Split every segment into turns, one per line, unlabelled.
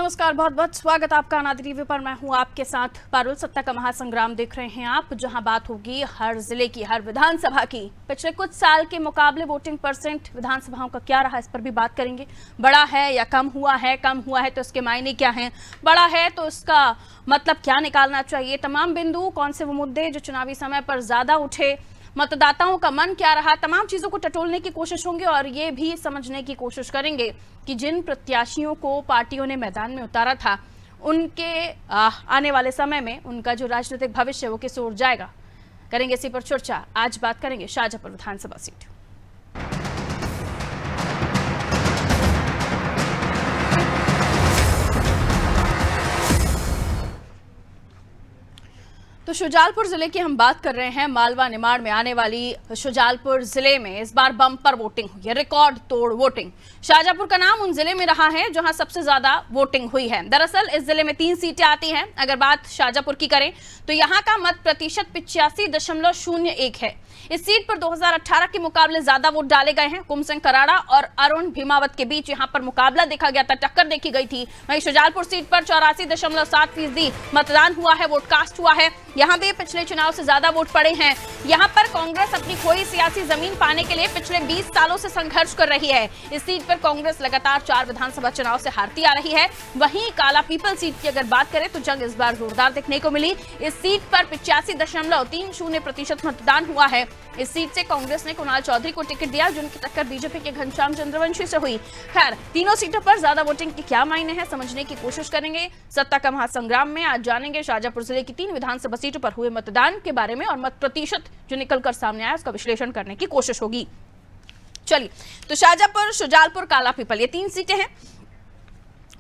नमस्कार, बहुत बहुत स्वागत आपका अनादि टीवी पर। मैं हूं आपके साथ पारुल। सत्ता का महासंग्राम देख रहे हैं आप, जहां बात होगी हर जिले की, हर विधानसभा की। पिछले कुछ साल के मुकाबले वोटिंग परसेंट विधानसभाओं का क्या रहा, इस पर भी बात करेंगे। बड़ा है या कम हुआ है, कम हुआ है तो इसके मायने क्या हैं, बड़ा है तो इसका मतलब क्या निकालना चाहिए। तमाम बिंदु, कौन से वो मुद्दे जो चुनावी समय पर ज्यादा उठे, मतदाताओं का मन क्या रहा, तमाम चीजों को टटोलने की कोशिश होंगे और ये भी समझने की कोशिश करेंगे कि जिन प्रत्याशियों को पार्टियों ने मैदान में उतारा था, उनके आने वाले समय में उनका जो राजनीतिक भविष्य वो किस ओर जाएगा। करेंगे इसी पर चर्चा। आज बात करेंगे शाहजहांपुर विधानसभा सीट। तो शुजालपुर जिले की हम बात कर रहे हैं। मालवा निमाड़ में आने वाली शुजालपुर जिले में इस बार बम्पर वोटिंग हुई है, रिकॉर्ड तोड़ वोटिंग। शाहजहांपुर का नाम उन जिले में रहा है जहां सबसे ज्यादा वोटिंग हुई है। दरअसल इस जिले में 3 सीटें आती हैं। अगर बात शाहजहांपुर की करें तो यहां का मत प्रतिशत 85.01 है। इस सीट पर 2018 के मुकाबले ज्यादा वोट डाले गए हैं। कुम सिंह कराड़ा और अरुण भीमावत के बीच यहां पर मुकाबला देखा गया था, टक्कर देखी गई थी। वहीं शुजालपुर सीट पर 84.7% मतदान हुआ है, वोट कास्ट हुआ है। यहां भी पिछले चुनाव से ज्यादा वोट पड़े हैं। यहां पर कांग्रेस अपनी खोई सियासी जमीन पाने के लिए पिछले 20 सालों से संघर्ष कर रही है। इस सीट पर कांग्रेस लगातार 4 विधानसभा चुनाव से हारती आ रही है। वहीं काला पीपल सीट की अगर बात करें तो जंग इस बार जोरदार देखने को मिली। इस सीट पर 85.30% मतदान हुआ है। इस सीट से कांग्रेस ने कुणाल चौधरी को टिकट दिया, जिनकी टक्कर बीजेपी के घनश्याम चंद्रवंशी से हुई। खैर, तीनों सीटों पर ज्यादा वोटिंग के क्या मायने हैं, समझने की कोशिश करेंगे। सत्ता का महासंग्राम में आज जानेंगे शाहजहांपुर जिले की 3 विधानसभा सीटों पर हुए मतदान के बारे में और मत प्रतिशत जो निकलकर सामने आया उसका विश्लेषण करने की कोशिश होगी। चलिए, तो शाहजहांपुर, शुजालपुर, काला पीपल, ये 3 सीटें हैं।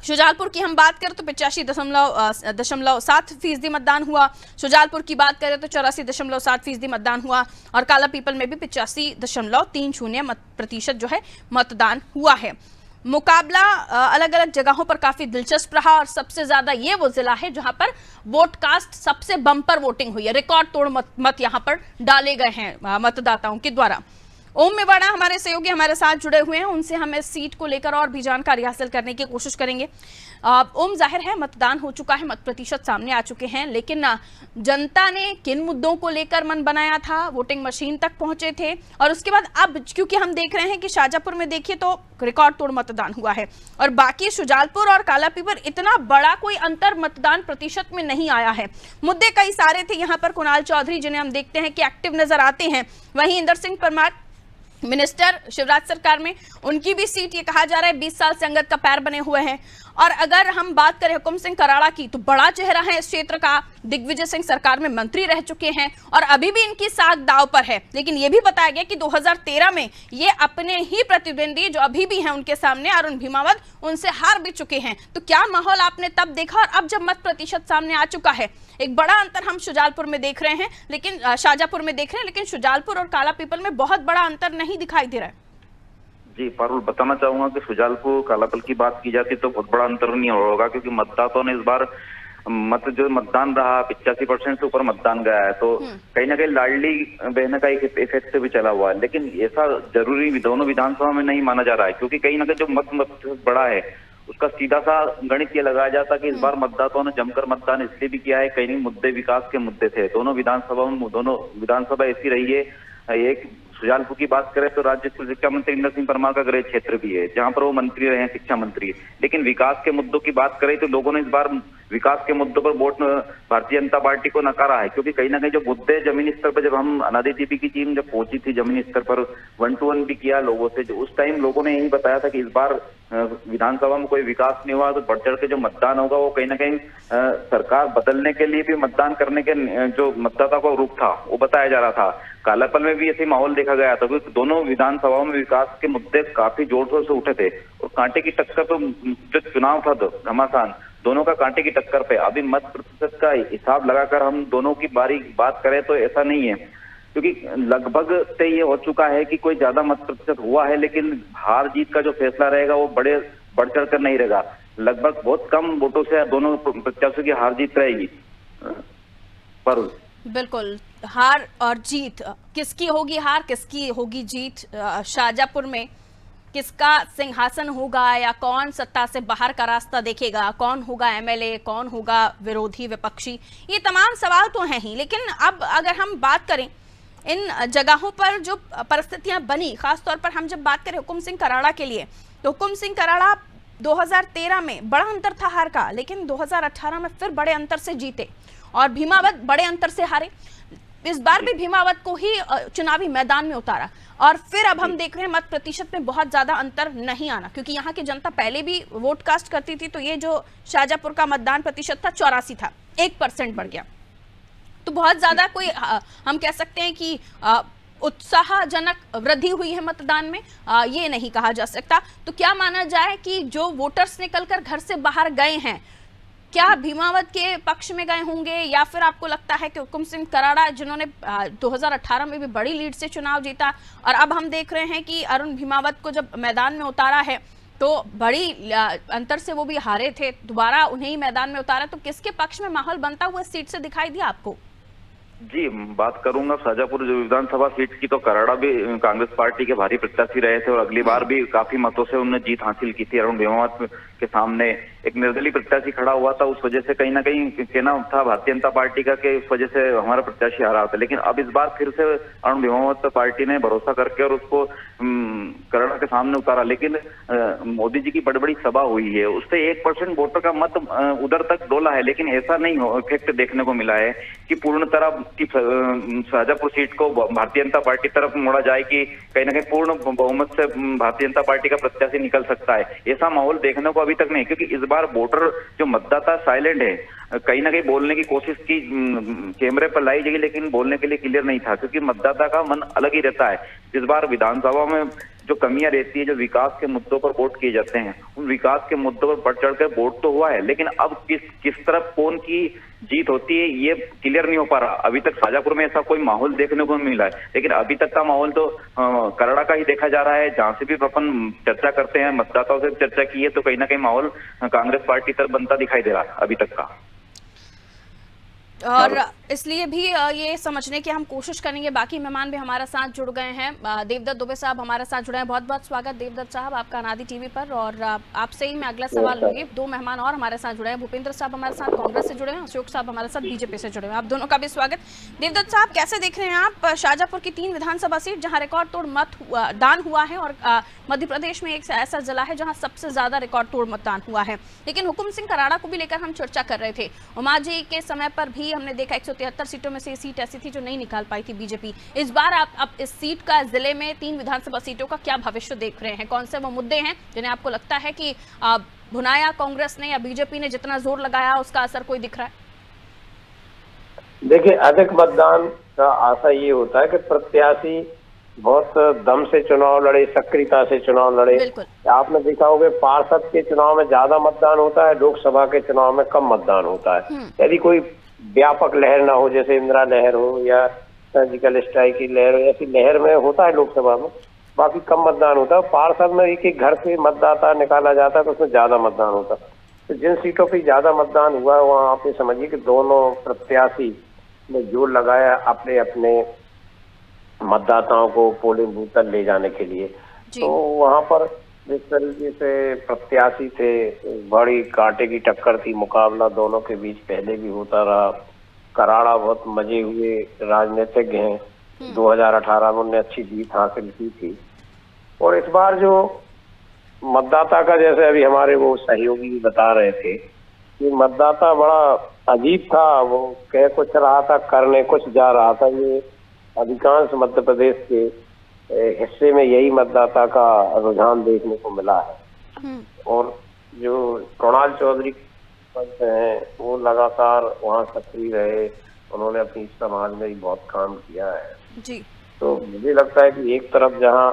शुजालपुर की हम बात करें तो 85.7% मतदान हुआ। शुजालपुर की बात करें तो 84.7% मतदान हुआ और काला पीपल में भी 85.30% जो है मतदान हुआ है। मुकाबला अलग अलग जगहों पर काफी दिलचस्प रहा और सबसे ज्यादा ये वो जिला है जहां पर वोट कास्ट सबसे बम्पर वोटिंग हुई है। रिकॉर्ड तोड़ मत यहां पर डाले गए हैं मतदाताओं के द्वारा। ओम मेवाड़ा हमारे सहयोगी हमारे साथ जुड़े हुए हैं, उनसे हम इस सीट को लेकर और भी जानकारी हासिल करने की कोशिश करेंगे। ओम, जाहिर है मतदान हो चुका है, मत प्रतिशत सामने आ चुके हैं, लेकिन जनता ने किन मुद्दों को लेकर मन बनाया था, वोटिंग मशीन तक पहुंचे थे और उसके बाद अब क्योंकि हम देख रहे हैं कि शाहजहांपुर में देखिए तो रिकॉर्ड तोड़ मतदान हुआ है और बाकी शुजालपुर और काला पीपल इतना बड़ा कोई अंतर मतदान प्रतिशत में नहीं आया है। मुद्दे कई सारे थे यहाँ पर। कुणाल चौधरी जिन्हें हम देखते हैं कि एक्टिव नजर आते हैं, वहीं इंदर सिंह परमार मिनिस्टर शिवराज सरकार में, उनकी भी सीट ये कहा जा रहा है 20 साल से अंगद का पैर बने हुए हैं। और अगर हम बात करें हुकुम सिंह कराड़ा की तो बड़ा चेहरा है इस क्षेत्र का, दिग्विजय सिंह सरकार में मंत्री रह चुके हैं और अभी भी इनकी साख दांव पर है। लेकिन यह भी बताया गया कि 2013 में ये अपने ही प्रतिद्वंदी जो अभी भी हैं उनके सामने अरुण भीमावत, उनसे हार भी चुके हैं। तो क्या माहौल आपने तब देखा और अब जब मत प्रतिशत सामने आ चुका है, एक बड़ा अंतर हम शुजालपुर में देख रहे हैं, लेकिन शाहजहांपुर में देख रहे हैं, लेकिन शुजालपुर और काला पीपल में बहुत बड़ा अंतर नहीं दिखाई दे रहा है।
जी पारुल, बताना चाहूंगा कि शुजालपुर कालापल की बात की जाती तो बहुत बड़ा अंतर नहीं होगा, क्योंकि मतदाताओं ने इस बार मतदान रहा 85% से ऊपर मतदान गया है, तो कहीं ना कहीं लाडली बहन का एक इफेक्ट से भी चला हुआ है। लेकिन ऐसा जरूरी दोनों विधानसभा में नहीं माना जा रहा है, क्योंकि कहीं ना कहीं जो मत बड़ा है उसका सीधा सा गणित ये लगाया जाता कि इस बार मतदाताओं ने जमकर मतदान इसलिए भी किया है, कई मुद्दे विकास के मुद्दे थे। दोनों विधानसभा ऐसी रही है। एक शुजालपुर की बात करें तो राज्य स्कूल शिक्षा मंत्री इंदर सिंह परमार का गृह क्षेत्र भी है, जहां पर वो मंत्री रहे हैं, शिक्षा मंत्री। लेकिन विकास के मुद्दों की बात करें तो लोगों ने इस बार विकास के मुद्दों पर वोट भारतीय जनता पार्टी को नकारा है, क्योंकि कहीं ना कहीं जो मुद्दे जमीनी स्तर पर, जब हम अनादि टीवी की टीम जब पहुंची थी जमीनी स्तर पर 1-to-1 भी किया लोगों से, उस टाइम लोगों ने यही बताया था कि इस बार विधानसभा में कोई विकास नहीं हुआ तो बढ़ चढ़ के जो मतदान होगा वो कहीं ना कहीं सरकार बदलने के लिए भी मतदान करने के जो मतदाता का रूप था वो बताया जा रहा था। कालापल में भी ऐसे माहौल देखा गया था, क्योंकि दोनों विधानसभाओं में विकास के मुद्दे काफी जोर शोर से उठे थे और कांटे की टक्कर, तो जो चुनाव था घमासान, दोनों का कांटे की टक्कर पे। अभी मत प्रतिशत का हिसाब लगाकर हम दोनों की बात करें तो ऐसा नहीं है, क्योंकि लगभग तय ये हो चुका है कि कोई ज्यादा मत प्रतिशत हुआ है, लेकिन हार जीत का जो फैसला रहेगा वो बढ़ चढ़ कर नहीं रहेगा। लगभग बहुत कम वोटों से दोनों प्रत्याशियों की हार जीत रहेगी। पर
बिल्कुल, हार और जीत किसकी होगी, हार किसकी होगी जीत, शाहजहांपुर में किसका सिंहासन होगा या कौन सत्ता से बाहर का रास्ता देखेगा, कौन होगा एमएलए, कौन होगा विरोधी विपक्षी, ये तमाम सवाल तो हैं ही। लेकिन अब अगर हम बात करें इन जगहों पर जो परिस्थितियां बनी, खासतौर पर हम जब बात करें हुकुम सिंह कराड़ा के लिए, तो हुकुम सिंह कराड़ा 2013 में बड़ा अंतर था हार का, लेकिन 2018 में फिर बड़े अंतर से जीते और भीमावत बड़े अंतर से हारे। इस बार भी भीमावत को ही चुनावी मैदान में उतारा और फिर अब हम देख रहे हैं मत प्रतिशत में बहुत ज्यादा अंतर नहीं आना, क्योंकि यहाँ की जनता पहले भी वोट कास्ट करती थी। तो ये जो शाहजहांपुर का मतदान प्रतिशत था 84 था, 1% बढ़ गया। तो बहुत ज्यादा कोई हम कह सकते हैं कि उत्साहजनक वृद्धि हुई है मतदान में, ये नहीं कहा जा सकता। तो क्या माना जाए कि जो वोटर्स निकलकर घर से बाहर गए हैं, क्या भीमावत के पक्ष में गए होंगे, या फिर आपको लगता है कि हुकुम सिंह कराड़ा जिन्होंने 2018 में भी बड़ी लीड से चुनाव जीता और अब हम देख रहे हैं कि अरुण भीमावत को जब मैदान में उतारा है तो बड़ी अंतर से वो भी हारे थे, दोबारा उन्हें ही मैदान में उतारा, तो किसके पक्ष में माहौल बनता हुआ सीट से दिखाई दिया आपको?
जी, बात करूंगा शाहजहांपुर जो विधानसभा सीट की, तो कराड़ा भी कांग्रेस पार्टी के भारी प्रत्याशी रहे थे और अगली बार भी काफी मतों से उन्होंने जीत हासिल की थी। अरुण भीमावत के सामने एक निर्दलीय प्रत्याशी खड़ा हुआ था, उस वजह से कहीं ना कहीं कहना था भारतीय जनता पार्टी का कि उस वजह से हमारा प्रत्याशी हारा था। लेकिन अब इस बार फिर से अरुण भीमावत पार्टी ने भरोसा करके और उसको कराड़ा के सामने उतारा। लेकिन मोदी जी की बड़ी बड़ी सभा हुई है, उससे 1% वोटर का मत उधर तक डोला है, लेकिन ऐसा नहीं हो इफेक्ट देखने को मिला है कि पूर्ण तरह की शाहजहांपुर सीट को भारतीय जनता पार्टी तरफ मोड़ा जाए कि कहीं ना कहीं पूर्ण बहुमत से भारतीय जनता पार्टी का प्रत्याशी निकल सकता है। ऐसा माहौल देखने को अभी तक नहीं, क्योंकि इस बार वोटर जो मतदाता साइलेंट है, कहीं ना कहीं बोलने की कोशिश की, कैमरे पर लाई गई, लेकिन बोलने के लिए क्लियर नहीं था, क्योंकि मतदाता का मन अलग ही रहता है। इस बार विधानसभा में जो कमियां रहती है, जो विकास के मुद्दों पर वोट किए जाते हैं, उन विकास के मुद्दों पर बढ़ चढ़कर वोट तो हुआ है, लेकिन अब किस तरफ कौन की जीत होती है ये क्लियर नहीं हो पा रहा। अभी तक शाहजहांपुर में ऐसा कोई माहौल देखने को मिला है, लेकिन अभी तक का माहौल तो कराड़ा का ही देखा जा रहा है। जहां से भी अपन चर्चा करते हैं, मतदाताओं से चर्चा की है, तो कहीं ना कहीं माहौल कांग्रेस पार्टी तरफ बनता दिखाई दे रहा है अभी तक का।
और इसलिए भी ये समझने की हम कोशिश करेंगे। बाकी मेहमान भी हमारे साथ जुड़ गए हैं, देवदत्त दुबे साहब हमारे साथ जुड़े हैं। बहुत बहुत स्वागत देवदत्त साहब आपका अनादि टीवी पर। और आपसे ही मैं अगला सवाल लूंगी। दो मेहमान और हमारे साथ जुड़े हैं, भूपेंद्र साहब हमारे साथ कांग्रेस से जुड़े हैं, अशोक साहब हमारे साथ बीजेपी से जुड़े हैं। आप दोनों का भी स्वागत। देवदत्त साहब, कैसे देख रहे हैं आप शाहजहांपुर की 3 विधानसभा सीट जहाँ रिकॉर्ड तोड़ मतदान हुआ है, और मध्य प्रदेश में एक ऐसा जिला है जहाँ सबसे ज्यादा रिकॉर्ड तोड़ मतदान हुआ है, लेकिन हुकुम सिंह कराड़ा को भी लेकर हम चर्चा कर रहे थे। उमा जी के समय पर भी हमने देखा 173 सीटों में से सीट ऐसी थी जो नहीं निकाल पाई थी बीजेपी। इस बार आप अब इस सीट का, जिले में 3 विधानसभा सीटों का क्या भविष्य देख रहे हैं? कौन से वो मुद्दे हैं जिन्हें आपको लगता है कि भुनाया कांग्रेस ने या बीजेपी ने जितना जोर लगाया उसका असर कोई दिख रहा है?
देखिए, अधिक मतदान का आशा ये होता है कि प्रत्याशी बहुत दम से चुनाव लड़े, सक्रियता से चुनाव लड़े। आपने देखा होगा पार्षद के चुनाव में ज्यादा मतदान होता है, लोकसभा के चुनाव में कम मतदान होता है। यदि कोई व्यापक लहर ना हो, जैसे इंदिरा लहर हो या सर्जिकल स्ट्राइक की लहर हो, ऐसी लहर में होता है लोकसभा में, बाकी कम मतदान होता है। पार्षद में एक एक घर से मतदाता निकाला जाता है तो उसमें ज्यादा मतदान होता है। तो जिन सीटों पर ज्यादा मतदान हुआ वहाँ आप ये समझिए कि दोनों प्रत्याशी ने जोर लगाया अपने अपने मतदाताओं को पोलिंग बूथ तक ले जाने के लिए। तो वहाँ पर जिस तरीके से प्रत्याशी थे, बड़ी कांटे की टक्कर थी, मुकाबला दोनों के बीच पहले भी होता रहा। कराड़ा बहुत मजे हुए राजनीतिज्ञ हैं, 2018 में उन्होंने अच्छी जीत हासिल की थी। और इस बार जो मतदाता का, जैसे अभी हमारे वो सहयोगी बता रहे थे कि मतदाता बड़ा अजीब था, वो कह कुछ रहा था, करने कुछ जा रहा था। ये अधिकांश मध्य प्रदेश के हिस्से में यही मतदाता का रुझान देखने को मिला है। और जो कुणाल चौधरी हैं वो लगातार वहाँ सक्रिय रहे, उन्होंने अपनी समाज में भी बहुत काम किया है जी। तो मुझे लगता है कि एक तरफ जहाँ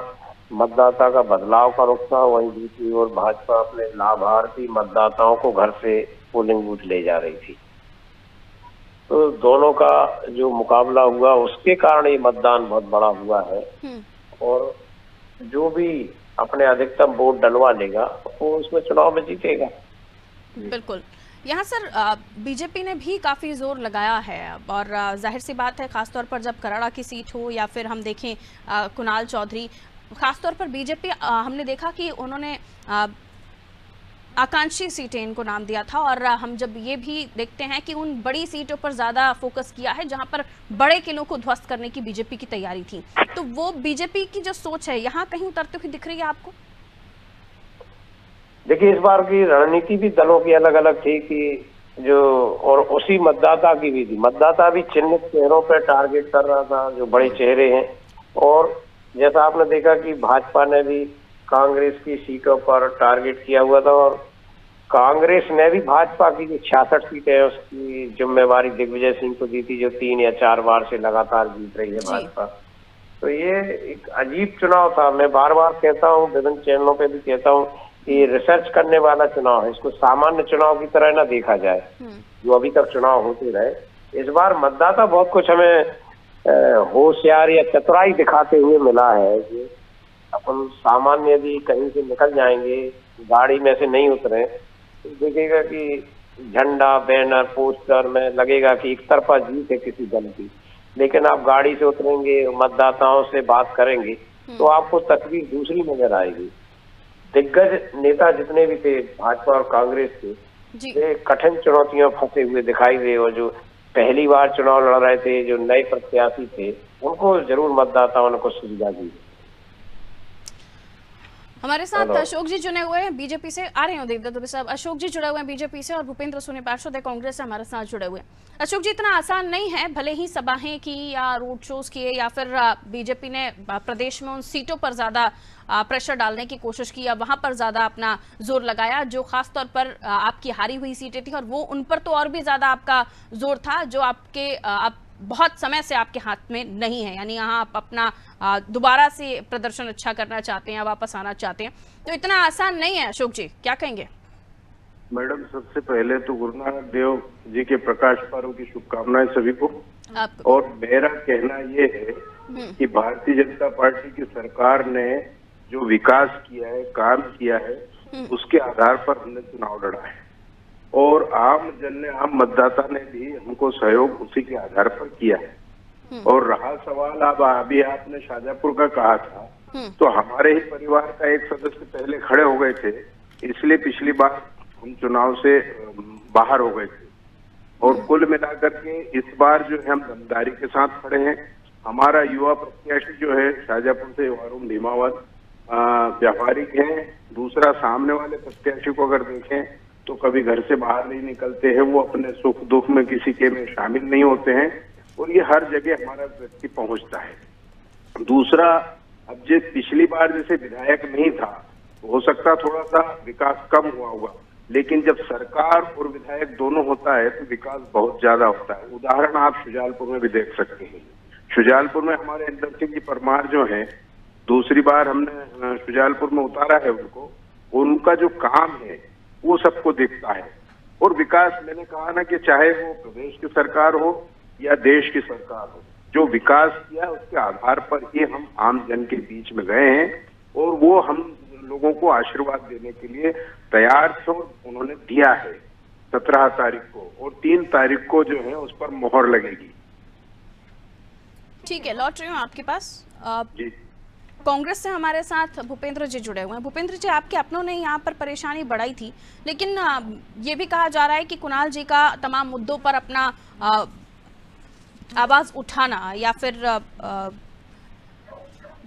मतदाता का बदलाव का रुख था, वहीं दूसरी ओर भाजपा अपने लाभार्थी मतदाताओं को घर से पोलिंग बूथ ले जा रही थी। तो दोनों का जो मुकाबला हुआ उसके कारण ये मतदान बहुत बड़ा हुआ है। और जो भी अपने अधिकतम वोट डलवा लेगा वो उसमें चुनाव में जीतेगा।
बिल्कुल। यहाँ सर बीजेपी ने भी काफ़ी जोर लगाया है, और जाहिर सी बात है खासतौर पर जब कराड़ा की सीट हो या फिर हम देखें कुणाल चौधरी, खासतौर पर बीजेपी हमने देखा कि उन्होंने आकांक्षी सीटें इनको नाम दिया था, और हम जब ये भी देखते हैं कि उन बड़ी सीटों पर ज्यादा फोकस किया है जहां पर बड़े किलों को ध्वस्त करने की बीजेपी की तैयारी थी, तो वो बीजेपी की जो सोच है यहाँ कहीं उतरती हुई दिख रही है आपको?
देखिए, इस बार की रणनीति भी दलों की अलग अलग थी कि जो, और उसी मतदाता की भी थी। मतदाता भी चिन्हित चेहरों पर टारगेट कर रहा था, जो बड़े चेहरे हैं। और जैसा आपने देखा कि भाजपा ने भी कांग्रेस की सीटों पर टारगेट किया हुआ था, और कांग्रेस ने भी भाजपा की जो 66 सीटें हैं उसकी जिम्मेवारी दिग्विजय सिंह को दी थी, जो 3 या 4 बार से लगातार जीत रही है भाजपा। तो ये एक अजीब चुनाव था। मैं बार बार कहता हूँ, विभिन्न चैनलों पे भी कहता हूँ, ये रिसर्च करने वाला चुनाव है, इसको सामान्य चुनाव की तरह ना देखा जाए जो अभी तक चुनाव होते रहे। इस बार मतदाता बहुत कुछ हमें होशियार या चतुराई दिखाते हुए मिला है कि अपन सामान्य यदि कहीं से निकल जाएंगे, गाड़ी में से नहीं उतरे, तो देखेगा कि झंडा, बैनर, पोस्टर में लगेगा कि एक तरफा जीत है किसी दल की। लेकिन आप गाड़ी से उतरेंगे, मतदाताओं से बात करेंगे, तो आपको तस्वीर दूसरी नजर आएगी। दिग्गज नेता जितने भी थे भाजपा और कांग्रेस के, वे कठिन चुनौतियों फंसे हुए दिखाई दे, और जो पहली बार चुनाव लड़ रहे थे, जो नए प्रत्याशी थे, उनको जरूर मतदाताओं ने कुछ सुविधा दी।
हमारे साथ अशोक जी जुड़े हुए हैं बीजेपी से। आ रहे हैं देवदत्त दुबे साहब। अशोक जी जुड़े हुए हैं बीजेपी से, और भूपेंद्र सोनी पार्षद कांग्रेस से हमारे साथ जुड़े हुए हैं। अशोक जी, इतना आसान नहीं है, भले ही सभाएं की या रोड शोज किए, या फिर बीजेपी ने प्रदेश में उन सीटों पर ज्यादा प्रेशर डालने की कोशिश की, या वहां पर ज्यादा अपना जोर लगाया, जो खासतौर पर आपकी हारी हुई सीटें थी, और वो उन पर तो और भी ज्यादा आपका जोर था, जो आप बहुत समय से आपके हाथ में नहीं है। यानी यहाँ आप अपना दोबारा से प्रदर्शन अच्छा करना चाहते हैं, वापस आना चाहते हैं, तो इतना आसान नहीं है। अशोक जी, क्या कहेंगे?
मैडम, सबसे पहले तो गुरु नानक देव जी के प्रकाश पर्व की शुभकामनाएं सभी को। और मेरा कहना ये है कि भारतीय जनता पार्टी की सरकार ने जो विकास किया है, काम किया है, उसके आधार पर हमने चुनाव लड़ा है, और आम जन ने, आम मतदाता ने भी हमको सहयोग उसी के आधार पर किया है। और रहा सवाल, अब अभी आपने शाहजहांपुर का कहा था, तो हमारे ही परिवार का एक सदस्य पहले खड़े हो गए थे, इसलिए पिछली बार हम चुनाव से बाहर हो गए थे। और कुल मिलाकर के इस बार जो है हम दमदारी के साथ खड़े हैं। हमारा युवा प्रत्याशी जो है शाहजहांपुर से वरुण धीमावत व्यापारिक हैं। दूसरा, सामने वाले प्रत्याशी को अगर देखें तो कभी घर से बाहर नहीं निकलते हैं, वो अपने सुख दुख में किसी के में शामिल नहीं होते हैं, और ये हर जगह हमारा व्यक्ति पहुंचता है। दूसरा, अब जो पिछली बार जैसे विधायक नहीं था, हो सकता थोड़ा सा विकास कम हुआ होगा, लेकिन जब सरकार और विधायक दोनों होता है तो विकास बहुत ज्यादा होता है। उदाहरण आप शुजालपुर में भी देख सकते हैं। शुजालपुर में हमारे इंदर सिंह जी परमार जो हैं, दूसरी बार हमने शुजालपुर में उतारा है उनको, उनका जो काम है वो सबको दिखता है। और विकास, मैंने कहा ना कि चाहे वो प्रदेश की सरकार हो या देश की सरकार हो, जो विकास किया उसके आधार पर ही हम आम जन के बीच में गए हैं, और वो हम लोगों को आशीर्वाद देने के लिए तैयार थे, और उन्होंने दिया है 17 तारीख को, और 3 तारीख को जो है उस पर मोहर लगेगी।
ठीक है, लौट रही हूँ आपके पास।
जी,
कांग्रेस से हमारे साथ भूपेंद्र जी जुड़े हुए हैं। भूपेंद्र जी, आपके अपनों ने यहाँ पर परेशानी बढ़ाई थी, लेकिन ये भी कहा जा रहा है कि कुणाल जी का तमाम मुद्दों पर अपना आवाज उठाना, या फिर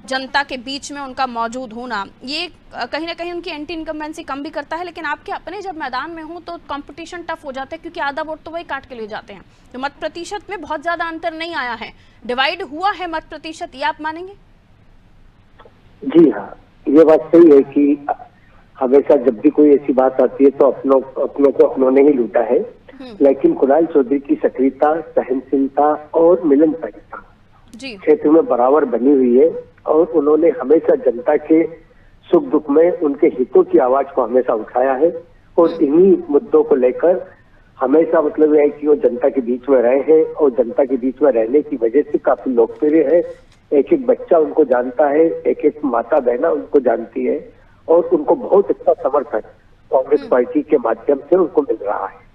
जनता के बीच में उनका मौजूद होना, ये कहीं ना कहीं उनकी एंटी इनकम्बेंसी कम भी करता है। लेकिन आपके अपने जब मैदान में हो तो कंपटीशन टफ हो जाता है, क्योंकि आधा वोट तो वही काट के ले जाते हैं। तो मत प्रतिशत में बहुत ज्यादा अंतर नहीं आया है, डिवाइड हुआ है मत प्रतिशत, ये आप मानेंगे?
जी हाँ, ये बात सही है कि हमेशा जब भी कोई ऐसी बात आती है तो अपनों को अपनों ने ही लूटा है। लेकिन कुणाल चौधरी की सक्रियता, सहनशीलता और मिलनसारिता क्षेत्र में बराबर बनी हुई है, और उन्होंने हमेशा जनता के सुख दुख में उनके हितों की आवाज को हमेशा उठाया है, और इन्हीं मुद्दों को लेकर हमेशा मतलब यह है कि वो जनता के बीच में रहे हैं, और जनता के बीच में रहने की वजह से काफी लोकप्रिय है। एक एक बच्चा उनको जानता है, एक एक माता बहना उनको जानती है, और उनको बहुत अच्छा समर्थन कांग्रेस पार्टी के माध्यम से उनको मिल रहा है।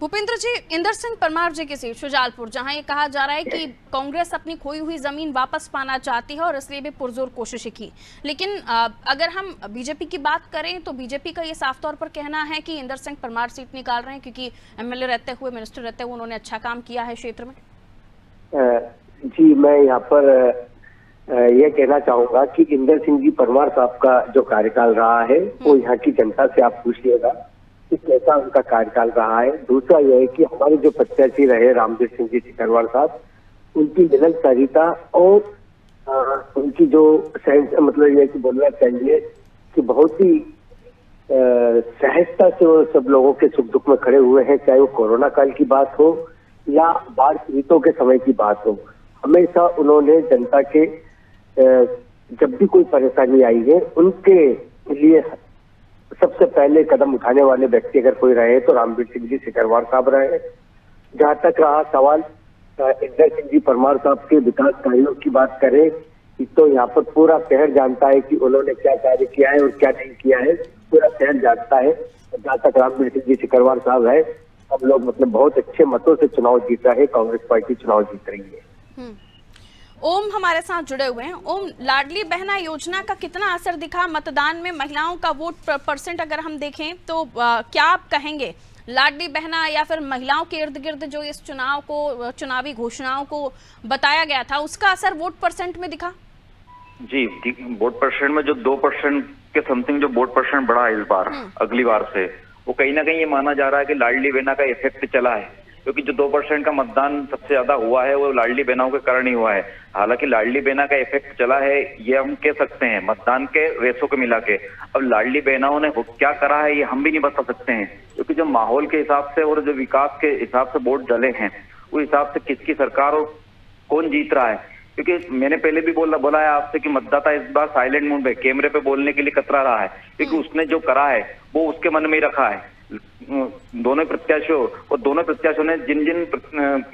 भूपेंद्र जी, इंदर सिंह परमार जी की सीट शुजालपुर, जहां ये कहा जा रहा है कि कांग्रेस अपनी खोई हुई जमीन वापस पाना चाहती है और इसलिए भी पुरजोर कोशिशें की, लेकिन अगर हम बीजेपी की बात करें तो बीजेपी का ये साफ तौर पर कहना है कि इंदर सिंह परमार सीट निकाल रहे हैं क्योंकि एमएलए रहते हुए, मिनिस्टर रहते हुए उन्होंने अच्छा काम किया है क्षेत्र में।
जी, मैं यहाँ पर यह कहना चाहूंगा कि इंदर सिंह जी परमार साहब का जो कार्यकाल रहा है वो यहाँ की जनता से आप पूछिएगा कि कैसा उनका कार्यकाल रहा है। दूसरा यह है कि हमारे जो प्रत्याशी रहे रामवीर सिंह जी सिकरवार साहब, उनकी निरंतरता और उनकी जो मतलब यह कि बोलना चाहिए कि बहुत ही सहजता से वो सब लोगों के सुख दुख में खड़े हुए हैं, चाहे वो कोरोना काल की बात हो या बाढ़ पीड़ितों के समय की बात हो। हमेशा उन्होंने जनता के जब भी कोई परेशानी आई है उनके लिए सबसे पहले कदम उठाने वाले व्यक्ति अगर कोई रहे तो रामवीर सिंह जी सिकरवार साहब रहे। जहां तक रहा सवाल इंदर सिंह जी परमार साहब के विकास कार्यों की बात करें तो यहाँ पर पूरा शहर जानता है कि उन्होंने क्या कार्य किया है और क्या नहीं किया है, पूरा शहर जानता है। जहाँ तक रामवीर सिंह जी सिकरवार साहब है, हम लोग मतलब बहुत अच्छे मतों से चुनाव जीता है, कांग्रेस पार्टी चुनाव जीत रही है।
ओम हमारे साथ जुड़े हुए हैं। ओम, लाडली बहना योजना का कितना असर दिखा मतदान में? महिलाओं का वोट परसेंट अगर हम देखें तो क्या आप कहेंगे लाडली बहना या फिर महिलाओं के इर्द गिर्द जो इस चुनाव को, चुनावी घोषणाओं को बताया गया था, उसका असर वोट परसेंट में दिखा?
जी, वोट परसेंट में जो 2% के समथिंग जो वोट परसेंट बढ़ा है इस बार अगली बार से, वो कहीं ना कहीं ये माना जा रहा है कि लाडली बहना का इफेक्ट चला है, क्योंकि जो 2% का मतदान सबसे ज्यादा हुआ है वो लाडली बहनाओं के कारण ही हुआ है। हालांकि लाडली बहना का इफेक्ट चला है ये हम कह सकते हैं मतदान के रेसों को मिला के। अब लाडली बहनाओं ने क्या करा है ये हम भी नहीं बता सकते हैं, क्योंकि जो माहौल के हिसाब से और जो विकास के हिसाब से वोट डले हैं उस हिसाब से किसकी सरकार और कौन जीत रहा है। क्योंकि मैंने पहले भी बोला है आपसे कि मतदाता इस बार साइलेंट मोड में, कैमरे पे बोलने के लिए कतरा रहा है, क्योंकि उसने जो करा है वो उसके मन में ही रखा है। दोनों प्रत्याशियों ने जिन जिन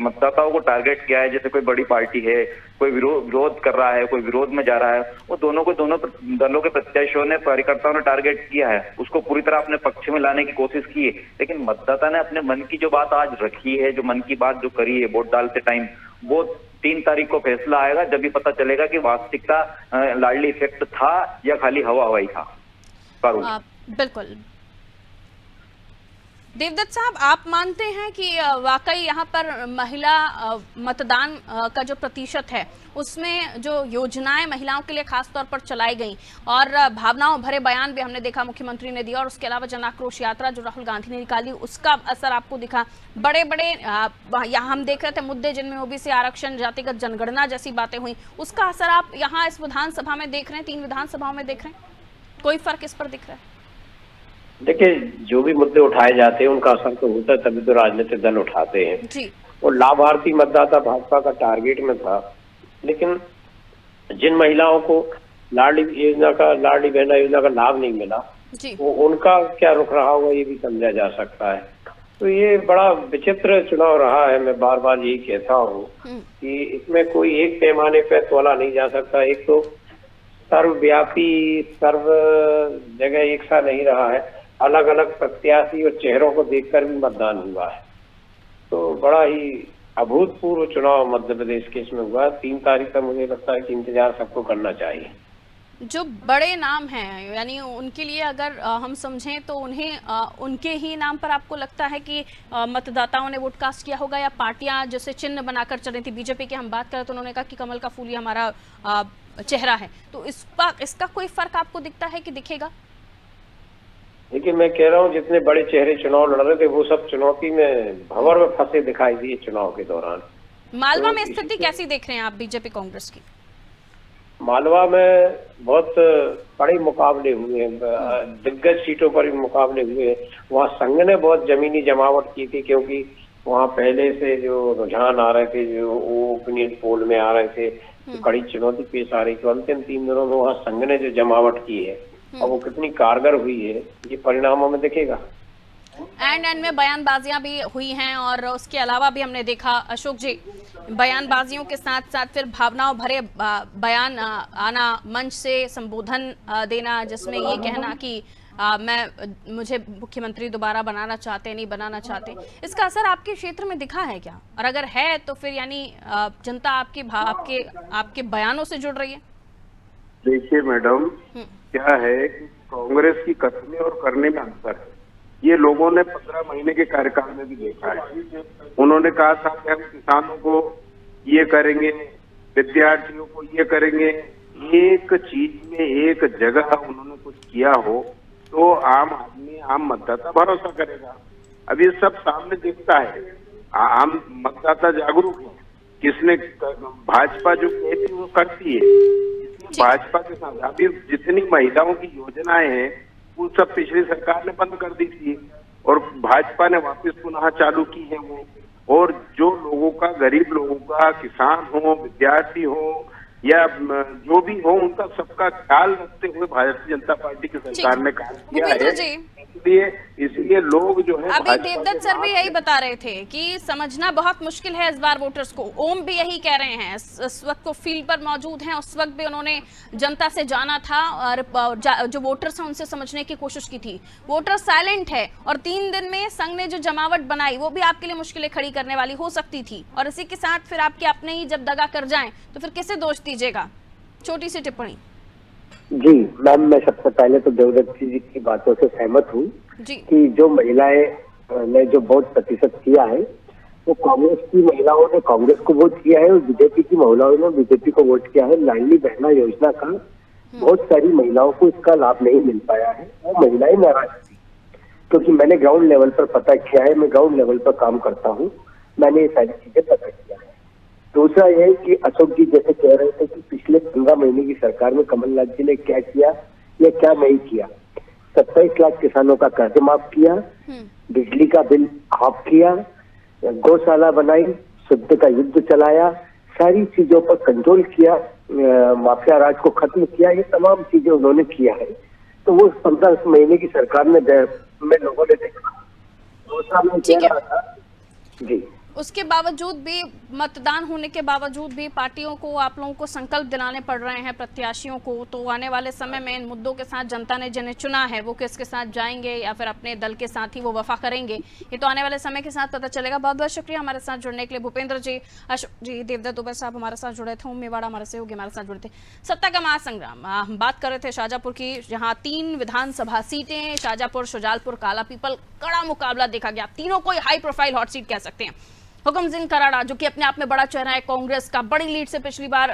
मतदाताओं को टारगेट किया है, जैसे कोई बड़ी पार्टी है, कोई विरोध कर रहा है, कोई विरोध में जा रहा है, वो दोनों दलों के प्रत्याशियों ने, कार्यकर्ताओं ने टारगेट किया है, उसको पूरी तरह अपने पक्ष में लाने की कोशिश की है। लेकिन मतदाता ने अपने मन की जो बात आज रखी है, जो मन की बात जो करी है वोट डालते टाइम, वो 3 तारीख को फैसला आएगा, जब भी पता चलेगा कि वास्तविकता लाडली इफेक्ट था या खाली हवा ही था।
बिल्कुल। देवदत्त साहब, आप मानते हैं कि वाकई यहाँ पर महिला मतदान का जो प्रतिशत है उसमें जो योजनाएं महिलाओं के लिए खास तौर पर चलाई गई और भावनाओं भरे बयान भी हमने देखा मुख्यमंत्री ने दिया, और उसके अलावा जन आक्रोश यात्रा जो राहुल गांधी ने निकाली उसका असर आपको दिखा? बड़े बड़े यहाँ हम देख रहे थे मुद्दे जिनमें ओबीसी आरक्षण, जातिगत जनगणना जैसी बातें हुई, उसका असर आप यहाँ इस विधानसभा में देख रहे हैं, 3 विधानसभाओं में देख रहे हैं? कोई फर्क इस पर दिख रहा है?
देखिए, जो भी मुद्दे उठाए जाते हैं उनका असर तो होता है, तभी तो राजनीतिक दल उठाते हैं जी। और लाभार्थी मतदाता भाजपा का टारगेट में था, लेकिन जिन महिलाओं को लाडली बहना योजना का लाभ नहीं मिला वो उनका क्या रुख रहा होगा ये भी समझा जा सकता है। तो ये बड़ा विचित्र चुनाव रहा है। मैं बार बार यही कहता हूँ कि इसमें कोई एक पैमाने पर तोला नहीं जा सकता। एक तो सर्वव्यापी, सर्व जगह एक सा नहीं रहा है, अलग अलग प्रत्याशी और चेहरों को देखकर भी मतदान हुआ है। तो बड़ा ही अभूतपूर्व चुनाव मध्य प्रदेश के इसमें हुआ। 3 तारीख तक मुझे लगता है कि इंतजार सबको करना चाहिए।
जो बड़े नाम हैं, यानी उनके लिए अगर हम समझें तो उन्हें उनके ही नाम पर आपको लगता है कि मतदाताओं ने वोट कास्ट किया होगा, या पार्टियां जैसे चिन्ह बनाकर चल रही थी? बीजेपी की हम बात करें तो उन्होंने कहा कि कमल का फूल ही हमारा चेहरा है, तो इसका कोई फर्क आपको दिखता है कि दिखेगा?
देखिए, मैं कह रहा हूँ जितने बड़े चेहरे चुनाव लड़ रहे थे वो सब चुनौती में भंवर में फंसे दिखाई दिए चुनाव के दौरान।
मालवा में स्थिति कैसी देख रहे हैं आप बीजेपी कांग्रेस की?
मालवा में बहुत कड़े मुकाबले हुए हैं, दिग्गज सीटों पर भी मुकाबले हुए हैं। वहाँ संघ ने बहुत जमीनी जमावट की थी, क्योंकि वहाँ पहले से जो रुझान आ रहे थे, जो ओपिनियन पोल में आ रहे थे, तो कड़ी चुनौती पेश आ रही थी। अंतिम 3 दिनों में वहाँ संघ ने जो जमावट की है और वो कितनी कारगर हुई है ये परिणामों में दिखेगा।
एंड में बयानबाजियां भी हुई हैं, और उसके अलावा भी हमने देखा अशोक जी, बयानबाजियों के साथ साथ फिर भावनाओं भरे बयान आना, मंच से संबोधन देना जिसमें ये कहना कि मुझे मुख्यमंत्री दोबारा बनाना चाहते, नहीं बनाना चाहते, इसका असर आपके क्षेत्र में दिखा है क्या? और अगर है तो फिर यानी जनता आपके बयानों से जुड़ रही है?
देखिए मैडम, क्या है कि कांग्रेस की कसमें और करने में अंतर है। ये लोगों ने 15 महीने के कार्यकाल में भी देखा है। उन्होंने कहा था कि हम किसानों को ये करेंगे, विद्यार्थियों को ये करेंगे। एक चीज में एक जगह उन्होंने कुछ किया हो तो आम आदमी, आम मतदाता भरोसा करेगा। अब ये सब सामने दिखता है, आम मतदाता जागरूक है। किसने भाजपा जो कहती है वो करती है। भाजपा के साथ अभी जितनी महिलाओं की योजनाएं हैं वो सब पिछली सरकार ने बंद कर दी थी और भाजपा ने वापस पुनः चालू की है वो। और जो लोगों का, गरीब लोगों का, किसान हो, विद्यार्थी हो या जो भी हो, उनका सबका ख्याल रखते हुए भारतीय जनता पार्टी की सरकार ने काम किया है। इसलिए लोग जो है,
अभी देवदत्त सर भी यही बता रहे थे कि समझना बहुत मुश्किल है इस बार वोटर्स को। ओम भी यही कह रहे हैं, इस वक्त को फील्ड पर मौजूद हैं, उस वक्त भी उन्होंने जनता से जाना था और जो वोटर्स हैं उनसे समझने की कोशिश की थी। वोटर साइलेंट है और 3 दिन में संघ ने जो जमावट बनाई वो भी आपके लिए मुश्किलें खड़ी करने वाली हो सकती थी। और इसी के साथ फिर आपके अपने ही जब दगा कर जाएं तो फिर किसे दोष दीजिएगा? छोटी सी टिप्पणी।
जी मैम, मैं सबसे पहले तो देवदत्त जी की बातों से सहमत हूँ कि जो महिलाएं ने जो वोट प्रतिशत किया है वो कांग्रेस की महिलाओं ने कांग्रेस को वोट किया है और बीजेपी की महिलाओं ने बीजेपी को वोट किया है। लाडली बहना योजना का बहुत सारी महिलाओं को इसका लाभ नहीं मिल पाया है। वो महिलाएं नाराज थी क्योंकि मैंने ग्राउंड लेवल पर पता किया है, मैं ग्राउंड लेवल पर काम करता हूँ, मैंने ये सारी चीजें पता किया है। दूसरा यह है कि अशोक जी जैसे कह रहे थे कि पिछले 15 महीने की सरकार में कमलनाथ जी ने क्या किया या क्या नहीं किया। 27 लाख किसानों का कर्ज माफ किया, बिजली का बिल हाफ किया, गौशाला बनाई, शुद्ध का युद्ध चलाया, सारी चीजों पर कंट्रोल किया, माफिया राज को खत्म किया। ये तमाम चीजें उन्होंने किया है। तो वो 15 महीने की सरकार में लोगों ने देखा। दूसरा मैं कह रहा था जी,
उसके बावजूद भी, मतदान होने के बावजूद भी पार्टियों को, आप लोगों को संकल्प दिलाने पड़ रहे हैं, प्रत्याशियों को। तो आने वाले समय में इन मुद्दों के साथ जनता ने जिन्हें चुना है वो किसके साथ जाएंगे या फिर अपने दल के साथ ही वो वफा करेंगे, ये तो आने वाले समय के साथ पता चलेगा। बहुत बहुत शुक्रिया हमारे साथ जुड़ने के लिए भूपेंद्र जी, अशोक जी, देवदत्त दुबे साहब हमारे साथ जुड़े थे, मेवाड़ा हमारे सहयोगी हमारे साथ जुड़े थे। सत्ता का महासंग्राम हम बात कर रहे थे शाहजहांपुर की, जहाँ 3 विधानसभा सीटें, शाहजहांपुर, शुजालपुर, कालापीपल, कड़ा मुकाबला देखा गया। तीनों को हाई प्रोफाइल हॉट सीट कह सकते हैं। हुकुम सिंह कराड़ा जो कि अपने आप में बड़ा चेहरा है कांग्रेस का, बड़ी लीड से पिछली बार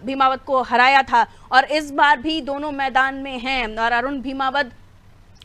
भीमावत को हराया था और इस बार भी दोनों मैदान में हैं। और अरुण भीमावत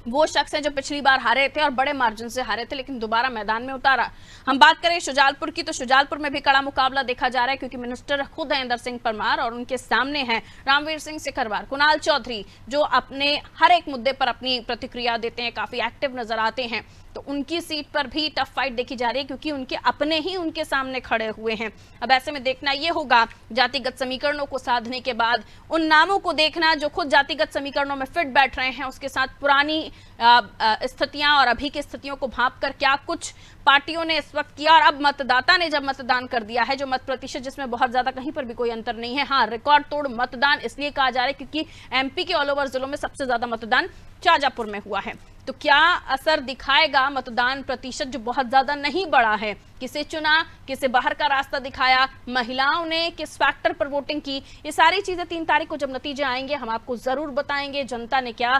वो शख्स हैं जो पिछली बार हारे थे और बड़े मार्जिन से हारे थे, लेकिन दोबारा मैदान में उतारा। हम बात करें शुजालपुर की, तो शुजालपुर में भी कड़ा मुकाबला देखा जा रहा है क्योंकि मिनिस्टर खुद हैं इंदर सिंह परमार और उनके सामने हैं रामवीर सिंह सिकरवार, कुणाल चौधरी जो अपने हर एक मुद्दे पर अपनी प्रतिक्रिया देते हैं, काफी एक्टिव नजर आते हैं। तो उनकी सीट पर भी टफ फाइट देखी जा रही है क्योंकि उनके अपने ही उनके सामने खड़े हुए हैं। अब ऐसे में देखना ये होगा जातिगत समीकरणों को साधने के बाद उन नामों को देखना जो खुद जातिगत समीकरणों में फिट बैठ रहे हैं, उसके साथ पुरानी स्थितियां और अभी की स्थितियों को भांप कर क्या कुछ पार्टियों ने इस वक्त किया और अब मतदाता ने जब मतदान कर दिया है, जो मत प्रतिशत जिसमें बहुत ज्यादा कहीं पर भी कोई अंतर नहीं है। हाँ, रिकॉर्ड तोड़ मतदान इसलिए कहा जा रहा है क्योंकि एमपी के ऑल ओवर जिलों में सबसे ज्यादा मतदान शाहजहांपुर में हुआ है। तो क्या असर दिखाएगा मतदान प्रतिशत जो बहुत ज्यादा नहीं बढ़ा है? किसे चुना, किसे बाहर का रास्ता दिखाया, महिलाओं ने किस फैक्टर पर वोटिंग की, ये सारी चीजें 3 तारीख को जब नतीजे आएंगे हम आपको जरूर बताएंगे। जनता ने क्या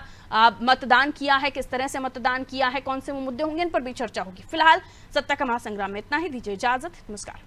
मतदान किया है, किस तरह से मतदान किया है, कौन से वो मुद्दे होंगे, इन पर भी चर्चा होगी। फिलहाल सत्ता का महासंग्राम में इतना ही, दीजिए इजाजत, नमस्कार।